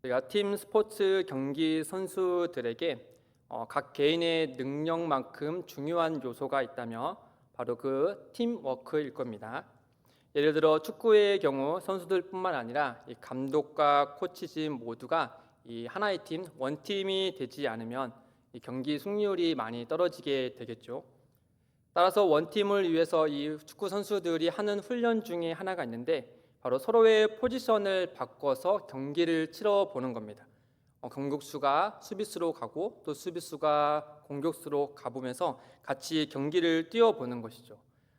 저희가 팀 스포츠 경기 선수들에게 각 개인의 능력만큼 중요한 요소가 있다며 바로 그 팀워크일 겁니다. 예를 들어 축구의 경우 선수들뿐만 아니라 이 감독과 코치진 모두가 이 하나의 팀, 원팀이 되지 않으면 이 경기 승률이 많이 떨어지게 되겠죠. 따라서 원팀을 위해서 이 축구 선수들이 하는 훈련 중에 하나가 있는데 바로 서로의 포지션을 바꿔서 경기를 치러 보는 겁니다. 공격수가 수비수로 가고 또 수비수가 공격수로 가보면서 같이 경기를 뛰어보는 것이죠.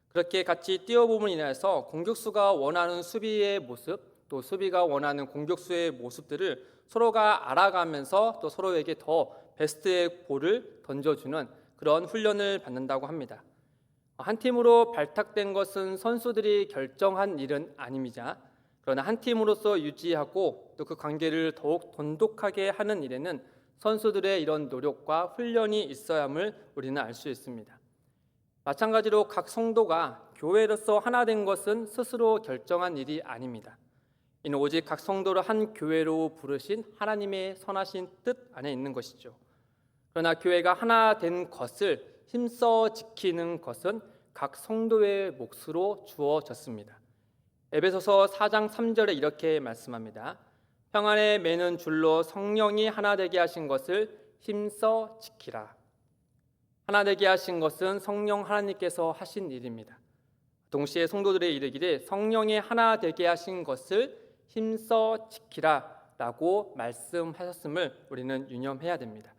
그렇게 같이 뛰어봄으로 인해서 공격수가 원하는 수비의 모습, 또 수비가 원하는 공격수의 모습들을 서로가 알아가면서 또 서로에게 더 베스트의 볼을 던져주는 그런 훈련을 받는다고 합니다. 한 팀으로 발탁된 것은 선수들이 결정한 일은 아닙니다. 그러나 한 팀으로서 유지하고 또 그 관계를 더욱 돈독하게 하는 일에는 선수들의 이런 노력과 훈련이 있어야 함을 우리는 알 수 있습니다. 마찬가지로 각 성도가 교회로서 하나 된 것은 스스로 결정한 일이 아닙니다. 이는 오직 각 성도를 한 교회로 부르신 하나님의 선하신 뜻 안에 있는 것이죠. 그러나 교회가 하나 된 것을 힘써 지키는 것은 각 성도의 몫으로 주어졌습니다. 에베소서 4장 3절에 이렇게 말씀합니다. 평안에 매는 줄로 성령이 하나 되게 하신 것을 힘써 지키라. 하나 되게 하신 것은 성령 하나님께서 하신 일입니다. 동시에 성도들의 이르기를 성령이 하나 되게 하신 것을 힘써 지키라 라고 말씀하셨음을 우리는 유념해야 됩니다.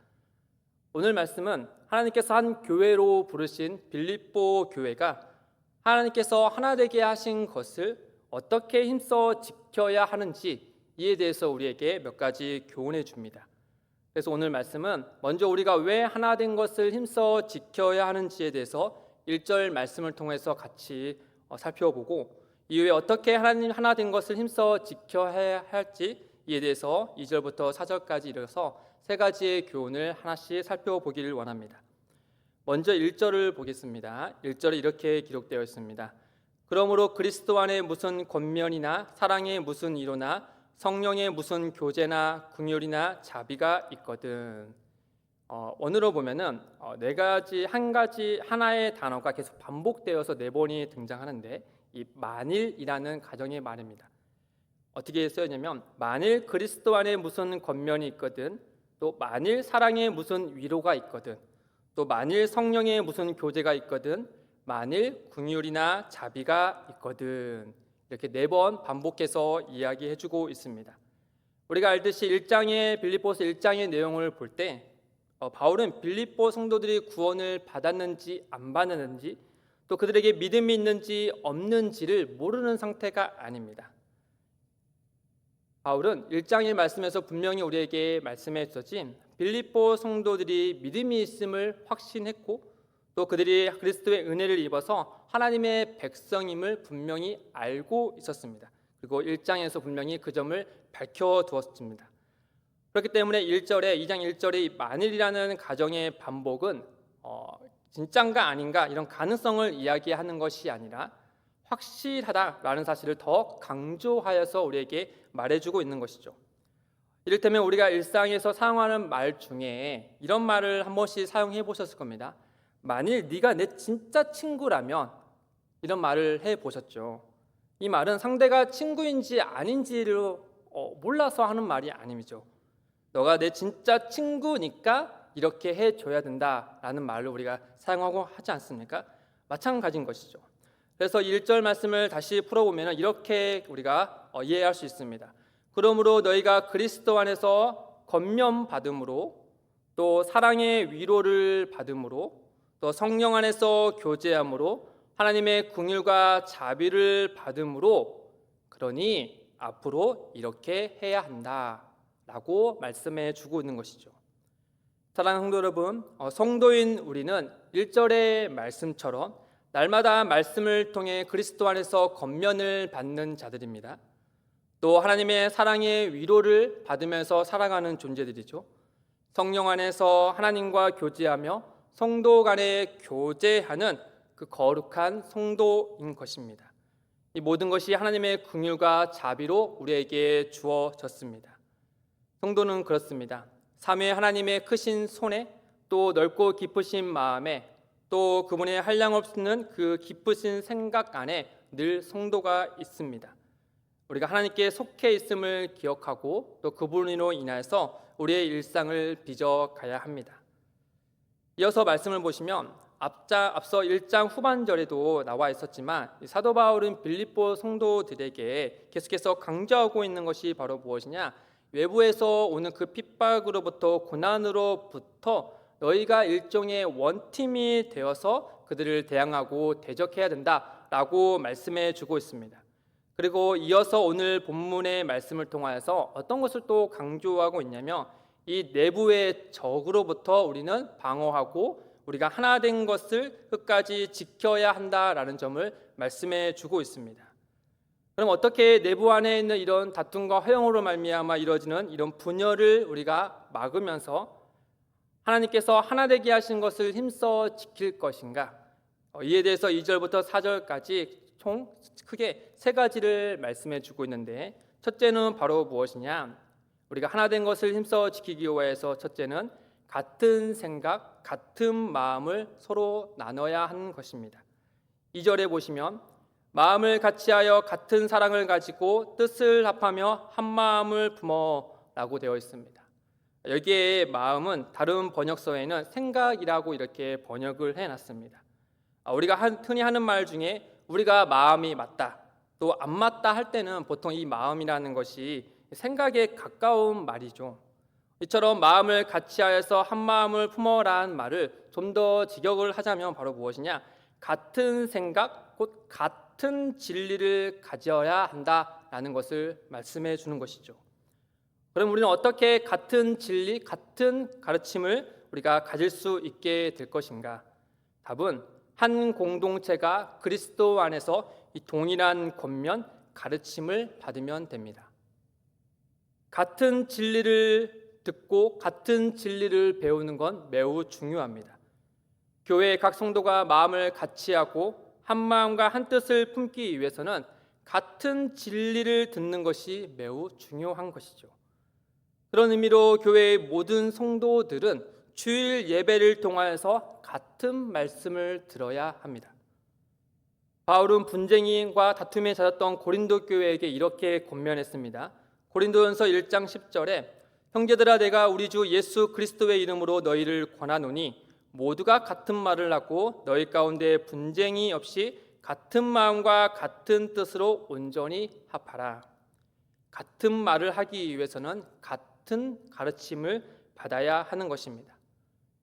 오늘 말씀은 하나님께서 한 교회로 부르신 빌립보 교회가 하나님께서 하나 되게 하신 것을 어떻게 힘써 지켜야 하는지 이에 대해서 우리에게 몇 가지 교훈해 줍니다. 그래서 오늘 말씀은 먼저 우리가 왜 하나 된 것을 힘써 지켜야 하는지에 대해서 1절 말씀을 통해서 같이 살펴보고 이후에 어떻게 하나님 하나 된 것을 힘써 지켜야 할지 이에 대해서 2절부터 4절까지 이르러서 세 가지의 교훈을 하나씩 살펴보기를 원합니다. 먼저 1절을 보겠습니다. 1절에 이렇게 기록되어 있습니다. 그러므로 그리스도 안에 무슨 권면이나 사랑의 무슨 위로나 성령의 무슨 교제나 긍휼이나 자비가 있거든. 원어로 보면은 네 가지 하나의 단어가 계속 반복되어서 네 번이 등장하는데 이 만일이라는 가정의 말입니다. 어떻게 쓰였냐면 만일 그리스도 안에 무슨 권면이 있거든, 또 만일 사랑에 무슨 위로가 있거든, 또 만일 성령의 무슨 교제가 있거든, 만일 긍휼이나 자비가 있거든. 이렇게 네 번 반복해서 이야기해주고 있습니다. 우리가 알듯이 빌립보서 1장의 내용을 볼 때 바울은 빌립보 성도들이 구원을 받았는지 안 받았는지 또 그들에게 믿음이 있는지 없는지를 모르는 상태가 아닙니다. 바울은 1장의 말씀에서 분명히 우리에게 말씀해 주셨지 빌립보 성도들이 믿음이 있음을 확신했고 또 그들이 그리스도의 은혜를 입어서 하나님의 백성임을 분명히 알고 있었습니다. 그리고 1장에서 분명히 그 점을 밝혀두었습니다. 그렇기 때문에 2장 1절의 만일이라는 가정의 반복은 진짠가 아닌가 이런 가능성을 이야기하는 것이 아니라 확실하다라는 사실을 더 강조하여서 우리에게 말해주고 있는 것이죠. 이를테면 우리가 일상에서 사용하는 말 중에 이런 말을 한 번씩 사용해 보셨을 겁니다. 만일 네가 내 진짜 친구라면, 이런 말을 해보셨죠. 이 말은 상대가 친구인지 아닌지를 몰라서 하는 말이 아니죠. 너가 내 진짜 친구니까 이렇게 해줘야 된다라는 말을 우리가 사용하고 하지 않습니까? 마찬가지인 것이죠. 그래서 1절 말씀을 다시 풀어보면 이렇게 우리가 이해할 수 있습니다. 그러므로 너희가 그리스도 안에서 권면받음으로 또 사랑의 위로를 받음으로 또 성령 안에서 교제함으로 하나님의 긍휼과 자비를 받음으로 그러니 앞으로 이렇게 해야 한다라고 말씀해 주고 있는 것이죠. 사랑하는 성도 여러분, 성도인 우리는 1절의 말씀처럼 날마다 말씀을 통해 그리스도 안에서 권면을 받는 자들입니다. 또 하나님의 사랑의 위로를 받으면서 살아가는 존재들이죠. 성령 안에서 하나님과 교제하며 성도 간에 교제하는 그 거룩한 성도인 것입니다. 이 모든 것이 하나님의 긍휼과 자비로 우리에게 주어졌습니다. 성도는 그렇습니다. 삼위 하나님의 크신 손에 또 넓고 깊으신 마음에 또 그분의 한량없는 그 깊으신 생각 안에 늘 성도가 있습니다. 우리가 하나님께 속해 있음을 기억하고 또 그분으로 인해서 우리의 일상을 빚어가야 합니다. 이어서 말씀을 보시면 앞서 1장 후반절에도 나와 있었지만 사도 바울은 빌립보 성도들에게 계속해서 강조하고 있는 것이 바로 무엇이냐? 외부에서 오는 그 핍박으로부터 고난으로부터 너희가 일종의 원팀이 되어서 그들을 대항하고 대적해야 된다라고 말씀해 주고 있습니다. 그리고 이어서 오늘 본문의 말씀을 통하여서 어떤 것을 또 강조하고 있냐면 이 내부의 적으로부터 우리는 방어하고 우리가 하나 된 것을 끝까지 지켜야 한다라는 점을 말씀해 주고 있습니다. 그럼 어떻게 내부 안에 있는 이런 다툼과 허영으로 말미암아 이루어지는 이런 분열을 우리가 막으면서 하나님께서 하나 되게 하신 것을 힘써 지킬 것인가? 이에 대해서 2절부터 4절까지 총 크게 세 가지를 말씀해 주고 있는데, 첫째는 바로 무엇이냐? 우리가 하나 된 것을 힘써 지키기 위해서 첫째는 같은 생각, 같은 마음을 서로 나눠야 하는 것입니다. 2절에 보시면 마음을 같이하여 같은 사랑을 가지고 뜻을 합하며 한 마음을 품어라고 되어 있습니다. 여기에 마음은 다른 번역서에는 생각이라고 이렇게 번역을 해놨습니다. 우리가 흔히 하는 말 중에 우리가 마음이 맞다, 또 안 맞다 할 때는 보통 이 마음이라는 것이 생각에 가까운 말이죠. 이처럼 마음을 같이하여서 한 마음을 품어라는 말을 좀 더 직역을 하자면 바로 무엇이냐? 같은 생각, 곧 같은 진리를 가져야 한다라는 것을 말씀해 주는 것이죠. 그럼 우리는 어떻게 같은 진리, 같은 가르침을 우리가 가질 수 있게 될 것인가? 답은 한 공동체가 그리스도 안에서 이 동일한 권면, 가르침을 받으면 됩니다. 같은 진리를 듣고 같은 진리를 배우는 건 매우 중요합니다. 교회의 각 성도가 마음을 같이 하고 한 마음과 한 뜻을 품기 위해서는 같은 진리를 듣는 것이 매우 중요한 것이죠. 그런 의미로 교회의 모든 성도들은 주일 예배를 통하여서 같은 말씀을 들어야 합니다. 바울은 분쟁과 다툼에 잦았던 고린도 교회에게 이렇게 권면했습니다. 고린도전서 1장 10절에 형제들아, 내가 우리 주 예수 그리스도의 이름으로 너희를 권하노니 모두가 같은 말을 하고 너희 가운데 분쟁이 없이 같은 마음과 같은 뜻으로 온전히 합하라. 같은 말을 하기 위해서는 같은 가르침을 받아야 하는 것입니다.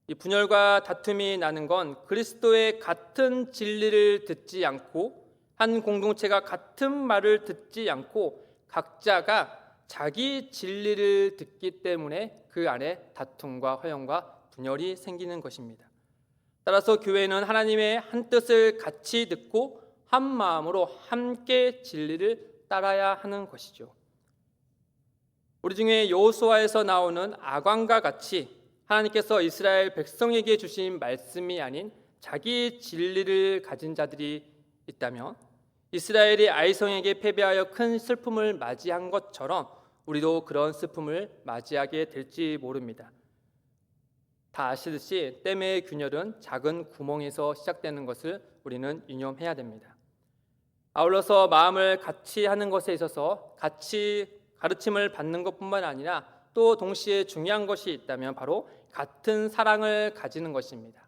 이 분열과 다툼이 나는 건 그리스도의 같은 진리를 듣지 않고 한 공동체가 같은 말을 듣지 않고 각자가 자기 진리를 듣기 때문에 그 안에 다툼과 허영과 분열이 생기는 것입니다. 따라서 교회는 하나님의 한 뜻을 같이 듣고 한 마음으로 함께 진리를 따라야 하는 것이죠. 우리 중에 여호수아에서 나오는 아관과 같이 하나님께서 이스라엘 백성에게 주신 말씀이 아닌 자기 진리를 가진 자들이 있다면 이스라엘이 아이성에게 패배하여 큰 슬픔을 맞이한 것처럼 우리도 그런 슬픔을 맞이하게 될지 모릅니다. 다 아시듯이 댐의 균열은 작은 구멍에서 시작되는 것을 우리는 유념해야 됩니다. 아울러서 마음을 같이 하는 것에 있어서 같이 가르침을 받는 것뿐만 아니라 또 동시에 중요한 것이 있다면 바로 같은 사랑을 가지는 것입니다.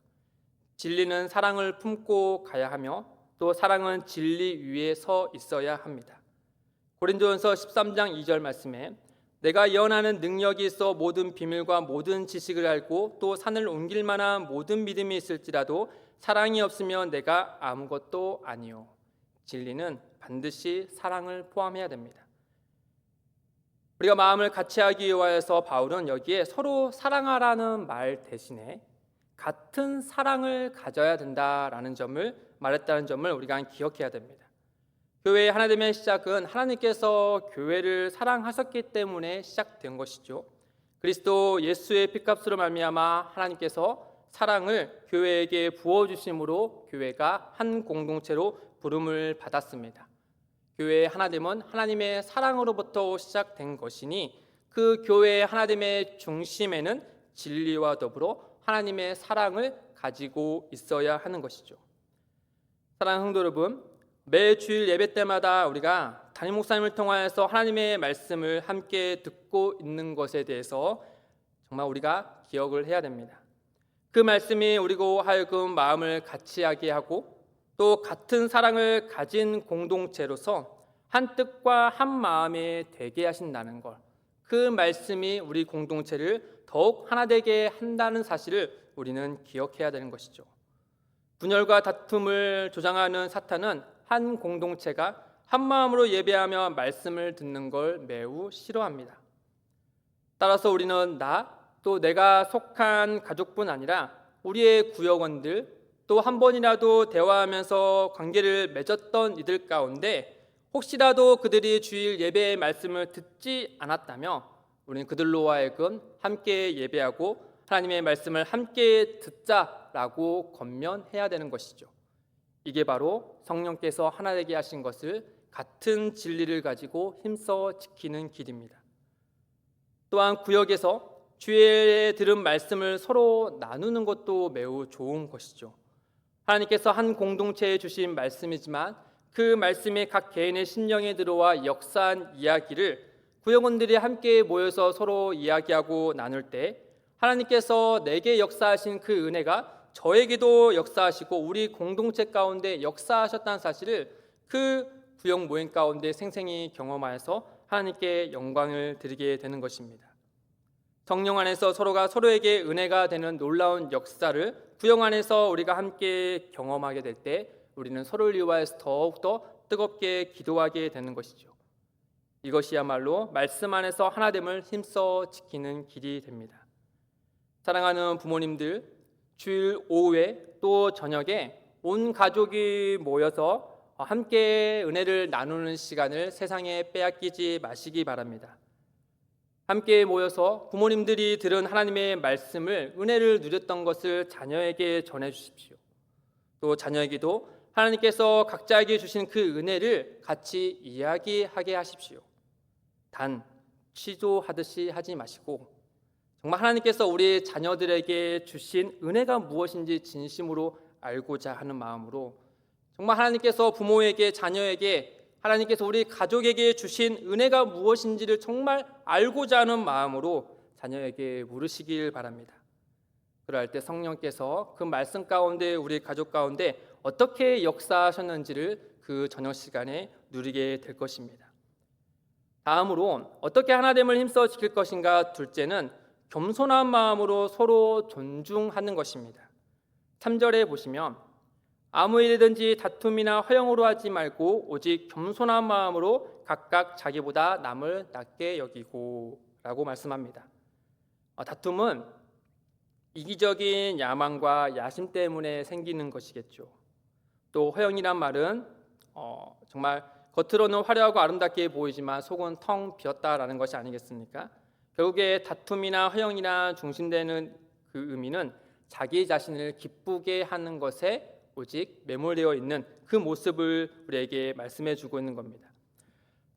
진리는 사랑을 품고 가야 하며 또 사랑은 진리 위에 서 있어야 합니다. 고린도전서 13장 2절 말씀에 내가 예언하는 능력이 있어 모든 비밀과 모든 지식을 알고 또 산을 옮길 만한 모든 믿음이 있을지라도 사랑이 없으면 내가 아무것도 아니요. 진리는 반드시 사랑을 포함해야 됩니다. 우리가 마음을 같이 하기 위하여서 바울은 여기에 서로 사랑하라는 말 대신에 같은 사랑을 가져야 된다라는 점을 말했다는 점을 우리가 기억해야 됩니다. 교회의 하나됨의 시작은 하나님께서 교회를 사랑하셨기 때문에 시작된 것이죠. 그리스도 예수의 피값으로 말미암아 하나님께서 사랑을 교회에게 부어주심으로 교회가 한 공동체로 부름을 받았습니다. 교회의 하나됨은 하나님의 사랑으로부터 시작된 것이니 그 그 교회의 하나됨의 중심에는 진리와 더불어 하나님의 사랑을 가지고 있어야 하는 것이죠. 사랑하는 성도 여러분, 매 주일 예배 때마다 우리가 담임 목사님을 통하여서 하나님의 말씀을 함께 듣고 있는 것에 대해서 정말 우리가 기억을 해야 됩니다. 그 말씀이 우리고 하여금 마음을 같이하게 하고 또 같은 사랑을 가진 공동체로서 한 뜻과 한 마음에 되게 하신다는 것, 그 말씀이 우리 공동체를 더욱 하나 되게 한다는 사실을 우리는 기억해야 되는 것이죠. 분열과 다툼을 조장하는 사탄은 한 공동체가 한 마음으로 예배하며 말씀을 듣는 걸 매우 싫어합니다. 따라서 우리는 또 내가 속한 가족뿐 아니라 우리의 구역원들, 또 한 번이라도 대화하면서 관계를 맺었던 이들 가운데 혹시라도 그들이 주일 예배의 말씀을 듣지 않았다면 우리는 그들로 하여금 함께 예배하고 하나님의 말씀을 함께 듣자라고 권면해야 되는 것이죠. 이게 바로 성령께서 하나 되게 하신 것을 같은 진리를 가지고 힘써 지키는 길입니다. 또한 구역에서 주일에 들은 말씀을 서로 나누는 것도 매우 좋은 것이죠. 하나님께서 한 공동체에 주신 말씀이지만 그 말씀이 각 개인의 심령에 들어와 역사한 이야기를 구역원들이 함께 모여서 서로 이야기하고 나눌 때 하나님께서 내게 역사하신 그 은혜가 저에게도 역사하시고 우리 공동체 가운데 역사하셨다는 사실을 그 구역 모임 가운데 생생히 경험하여서 하나님께 영광을 드리게 되는 것입니다. 성령 안에서 서로가 서로에게 은혜가 되는 놀라운 역사를 구역 안에서 우리가 함께 경험하게 될 때 우리는 서로를 위하여서 더욱더 뜨겁게 기도하게 되는 것이죠. 이것이야말로 말씀 안에서 하나됨을 힘써 지키는 길이 됩니다. 사랑하는 부모님들, 주일 오후에 또 저녁에 온 가족이 모여서 함께 은혜를 나누는 시간을 세상에 빼앗기지 마시기 바랍니다. 함께 모여서 부모님들이 들은 하나님의 말씀을 은혜를 누렸던 것을 자녀에게 전해주십시오. 또 자녀에게도 하나님께서 각자에게 주신 그 은혜를 같이 이야기하게 하십시오. 단 취조하듯이 하지 마시고 정말 하나님께서 우리 자녀들에게 주신 은혜가 무엇인지 진심으로 알고자 하는 마음으로 정말 하나님께서 부모에게 자녀에게 하나님께서 우리 가족에게 주신 은혜가 무엇인지를 정말 알고자 하는 마음으로 자녀에게 물으시길 바랍니다. 그럴 때 성령께서 그 말씀 가운데 우리 가족 가운데 어떻게 역사하셨는지를 그 저녁 시간에 누리게 될 것입니다. 다음으로 어떻게 하나됨을 힘써 지킬 것인가, 둘째는 겸손한 마음으로 서로 존중하는 것입니다. 3절에 보시면 아무 일이든지 다툼이나 허영으로 하지 말고 오직 겸손한 마음으로 각각 자기보다 남을 낮게 여기고 라고 말씀합니다. 다툼은 이기적인 야망과 야심 때문에 생기는 것이겠죠. 또 허영이란 말은 정말 겉으로는 화려하고 아름답게 보이지만 속은 텅 비었다라는 것이 아니겠습니까? 결국에 다툼이나 허영이나 중심되는 그 의미는 자기 자신을 기쁘게 하는 것에 오직 매몰되어 있는 그 모습을 우리에게 말씀해 주고 있는 겁니다.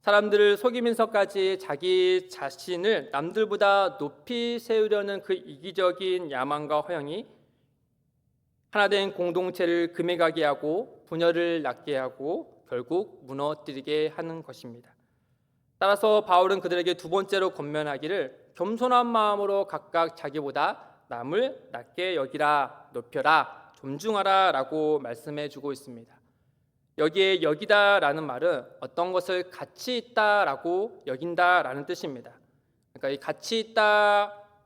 사람들을 속이면서까지 자기 자신을 남들보다 높이 세우려는 그 이기적인 야망과 허영이 하나된 공동체를 금해가게 하고 분열을 낳게 하고 결국 무너뜨리게 하는 것입니다. 따라서 바울은 그들에게 두 번째로 권면하기를 겸손한 마음으로 각각 자기보다 남을 낮게 여기라, 높여라, 존중하라 라고 말씀해 주고 있습니다. 여기에 여기다라는 말은 어떤 것을 가치 있다라고 여긴다라는 뜻입니다. 그러니까 이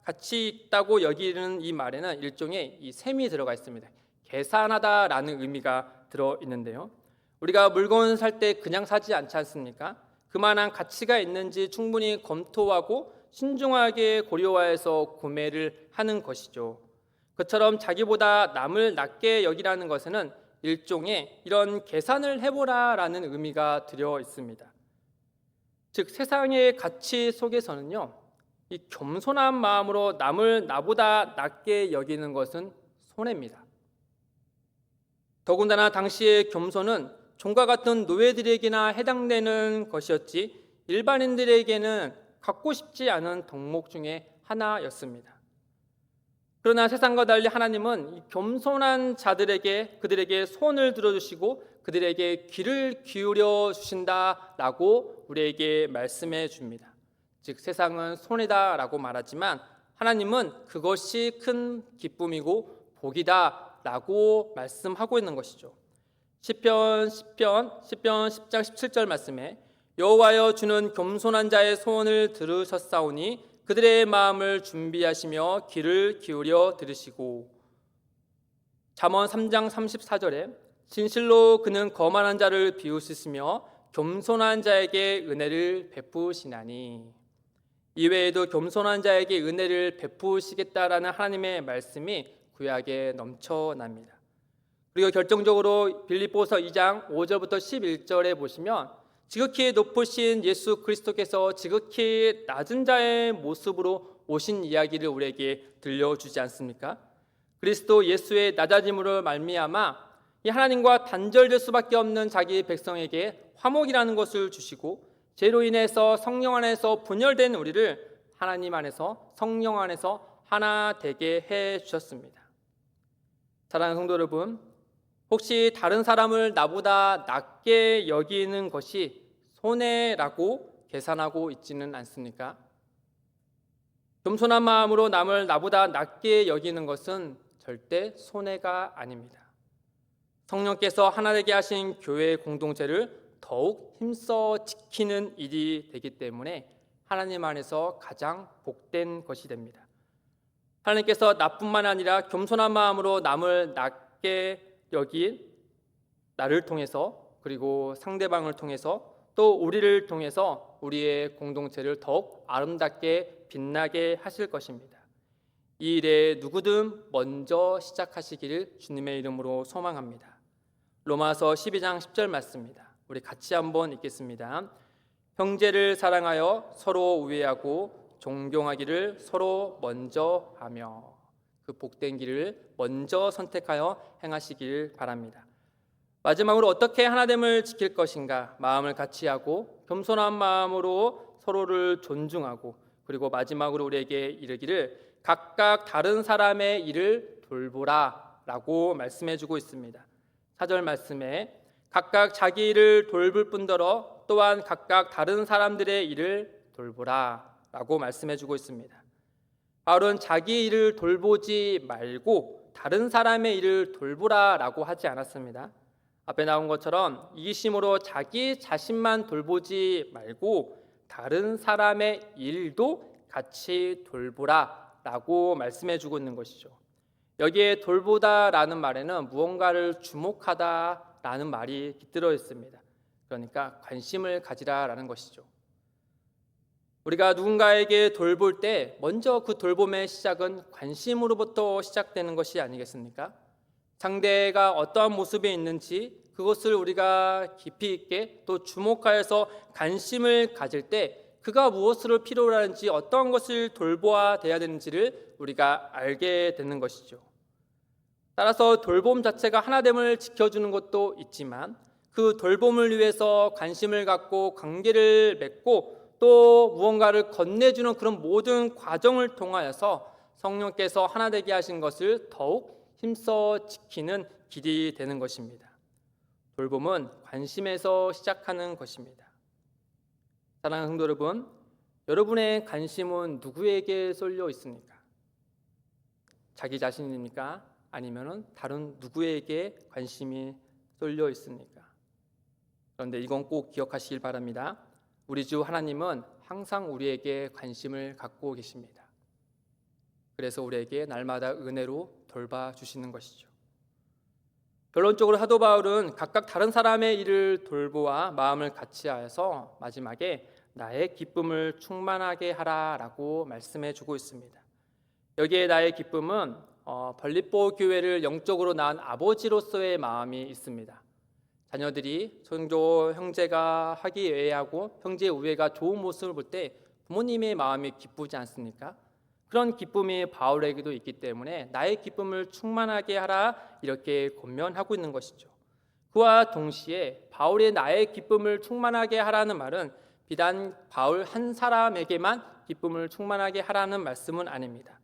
가치 있다고 여기는 이 말에는 일종의 이 셈이 들어가 있습니다. 계산하다라는 의미가 들어 있는데요. 우리가 물건 살 때 그냥 사지 않지 않습니까? 그만한 가치가 있는지 충분히 검토하고 신중하게 고려해서 구매를 하는 것이죠. 그처럼 자기보다 남을 낮게 여기라는 것에는 일종의 이런 계산을 해보라라는 의미가 들어 있습니다. 즉 세상의 가치 속에서는요, 이 겸손한 마음으로 남을 나보다 낮게 여기는 것은 손해입니다. 더군다나 당시의 겸손은 종과 같은 노예들에게나 해당되는 것이었지 일반인들에게는 갖고 싶지 않은 덕목 중에 하나였습니다. 그러나 세상과 달리 하나님은 이 겸손한 자들에게 그들에게 손을 들어주시고 그들에게 귀를 기울여 주신다라고 우리에게 말씀해 줍니다. 즉 세상은 손해다라고 말하지만 하나님은 그것이 큰 기쁨이고 복이다라고 말씀하고 있는 것이죠. 시편 10장 17절 말씀에 여호와여 주는 겸손한 자의 소원을 들으셨사오니 그들의 마음을 준비하시며 귀를 기울여 들으시고, 잠언 3장 34절에 진실로 그는 거만한 자를 비우시으며 겸손한 자에게 은혜를 베푸시나니, 이외에도 겸손한 자에게 은혜를 베푸시겠다라는 하나님의 말씀이 구약에 넘쳐납니다. 그리고 결정적으로 빌립보서 2장 5절부터 11절에 보시면 지극히 높으신 예수 그리스도께서 지극히 낮은 자의 모습으로 오신 이야기를 우리에게 들려주지 않습니까? 그리스도 예수의 낮아짐으로 말미암아 이 하나님과 단절될 수밖에 없는 자기 백성에게 화목이라는 것을 주시고, 죄로 인해서 성령 안에서 분열된 우리를 하나님 안에서 성령 안에서 하나 되게 해 주셨습니다. 사랑하는 성도 여러분, 혹시 다른 사람을 나보다 낮게 여기는 것이 손해라고 계산하고 있지는 않습니까? 겸손한 마음으로 남을 나보다 낮게 여기는 것은 절대 손해가 아닙니다. 성령께서 하나 되게 하신 교회 공동체를 더욱 힘써 지키는 일이 되기 때문에 하나님 안에서 가장 복된 것이 됩니다. 하나님께서 나뿐만 아니라 겸손한 마음으로 남을 낮게 여긴 나를 통해서, 그리고 상대방을 통해서, 또 우리를 통해서 우리의 공동체를 더욱 아름답게 빛나게 하실 것입니다. 이 일에 누구든 먼저 시작하시기를 주님의 이름으로 소망합니다. 로마서 12장 10절 말씀입니다. 우리 같이 한번 읽겠습니다. 형제를 사랑하여 서로 우애하고 존경하기를 서로 먼저 하며, 그 복된 길을 먼저 선택하여 행하시길 바랍니다. 마지막으로 어떻게 하나됨을 지킬 것인가? 마음을 같이 하고 겸손한 마음으로 서로를 존중하고, 그리고 마지막으로 우리에게 이르기를 각각 다른 사람의 일을 돌보라 라고 말씀해 주고 있습니다. 4절 말씀에 각각 자기 일을 돌볼 뿐더러 또한 각각 다른 사람들의 일을 돌보라 라고 말씀해 주고 있습니다. 바울은 자기 일을 돌보지 말고 다른 사람의 일을 돌보라 라고 하지 않았습니다. 앞에 나온 것처럼 이기심으로 자기 자신만 돌보지 말고 다른 사람의 일도 같이 돌보라 라고 말씀해 주고 있는 것이죠. 여기에 돌보다라는 말에는 무언가를 주목하다라는 말이 깃들어 있습니다. 그러니까 관심을 가지라라는 것이죠. 우리가 누군가에게 돌볼 때 먼저 그 돌봄의 시작은 관심으로부터 시작되는 것이 아니겠습니까? 상대가 어떠한 모습에 있는지 그것을 우리가 깊이 있게 또 주목하여서 관심을 가질 때 그가 무엇을 필요로 하는지, 어떤 것을 돌보아야 되는지를 우리가 알게 되는 것이죠. 따라서 돌봄 자체가 하나됨을 지켜주는 것도 있지만 그 돌봄을 위해서 관심을 갖고 관계를 맺고 또 무언가를 건네주는 그런 모든 과정을 통하여서 성령께서 하나 되게 하신 것을 더욱 힘써 지키는 길이 되는 것입니다. 돌봄은 관심에서 시작하는 것입니다. 사랑하는 성도 여러분, 여러분의 관심은 누구에게 쏠려 있습니까? 자기 자신입니까? 아니면 다른 누구에게 관심이 쏠려 있습니까? 그런데 이건 꼭 기억하시길 바랍니다. 우리 주 하나님은 항상 우리에게 관심을 갖고 계십니다. 그래서 우리에게 날마다 은혜로 돌봐주시는 것이죠. 결론적으로 사도 바울은 각각 다른 사람의 일을 돌보아 마음을 같이하여서 마지막에 나의 기쁨을 충만하게 하라라고 말씀해 주고 있습니다. 여기에 나의 기쁨은 벌립보 교회를 영적으로 낳은 아버지로서의 마음이 있습니다. 자녀들이 성도 형제가 화기애애하고 형제 우애가 좋은 모습을 볼 때 부모님의 마음이 기쁘지 않습니까? 그런 기쁨이 바울에게도 있기 때문에 나의 기쁨을 충만하게 하라 이렇게 권면하고 있는 것이죠. 그와 동시에 바울의 나의 기쁨을 충만하게 하라는 말은 비단 바울 한 사람에게만 기쁨을 충만하게 하라는 말씀은 아닙니다.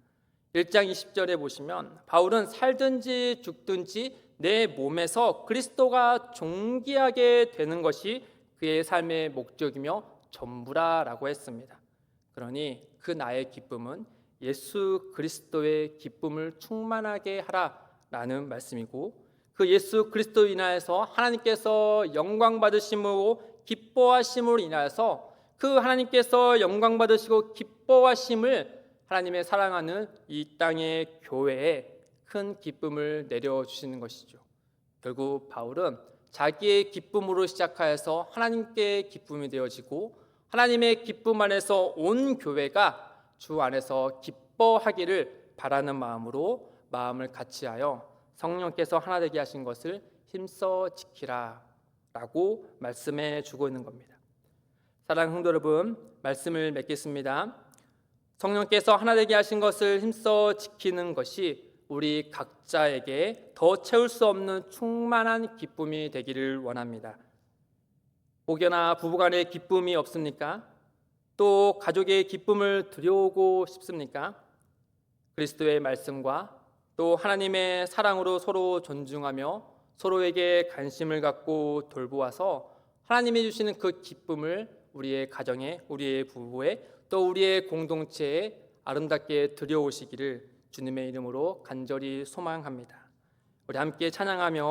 1장 20절에 보시면 바울은 살든지 죽든지 내 몸에서 그리스도가 존귀하게 되는 것이 그의 삶의 목적이며 전부라라고 했습니다. 그러니 그 나의 기쁨은 예수 그리스도의 기쁨을 충만하게 하라라는 말씀이고, 그 예수 그리스도로 인하여서 하나님께서 영광 받으심으로 기뻐하심으로 인하여서 그 하나님께서 영광 받으시고 기뻐하심을 하나님의 사랑하는 이 땅의 교회에 큰 기쁨을 내려주시는 것이죠. 결국 바울은 자기의 기쁨으로 시작하여서 하나님께 기쁨이 되어지고, 하나님의 기쁨 안에서 온 교회가 주 안에서 기뻐하기를 바라는 마음으로 마음을 같이하여 성령께서 하나 되게 하신 것을 힘써 지키라 라고 말씀해 주고 있는 겁니다. 사랑하는 성도 여러분, 말씀을 맺겠습니다. 성령께서 하나 되게 하신 것을 힘써 지키는 것이 우리 각자에게 더 채울 수 없는 충만한 기쁨이 되기를 원합니다. 혹여나 부부간에 기쁨이 없습니까? 또 가족의 기쁨을 드려오고 싶습니까? 그리스도의 말씀과 또 하나님의 사랑으로 서로 존중하며 서로에게 관심을 갖고 돌보아서 하나님이 주시는 그 기쁨을 우리의 가정에, 우리의 부부에, 또 우리의 공동체에 아름답게 드려오시기를 주님의 이름으로 간절히 소망합니다. 우리 함께 찬양하며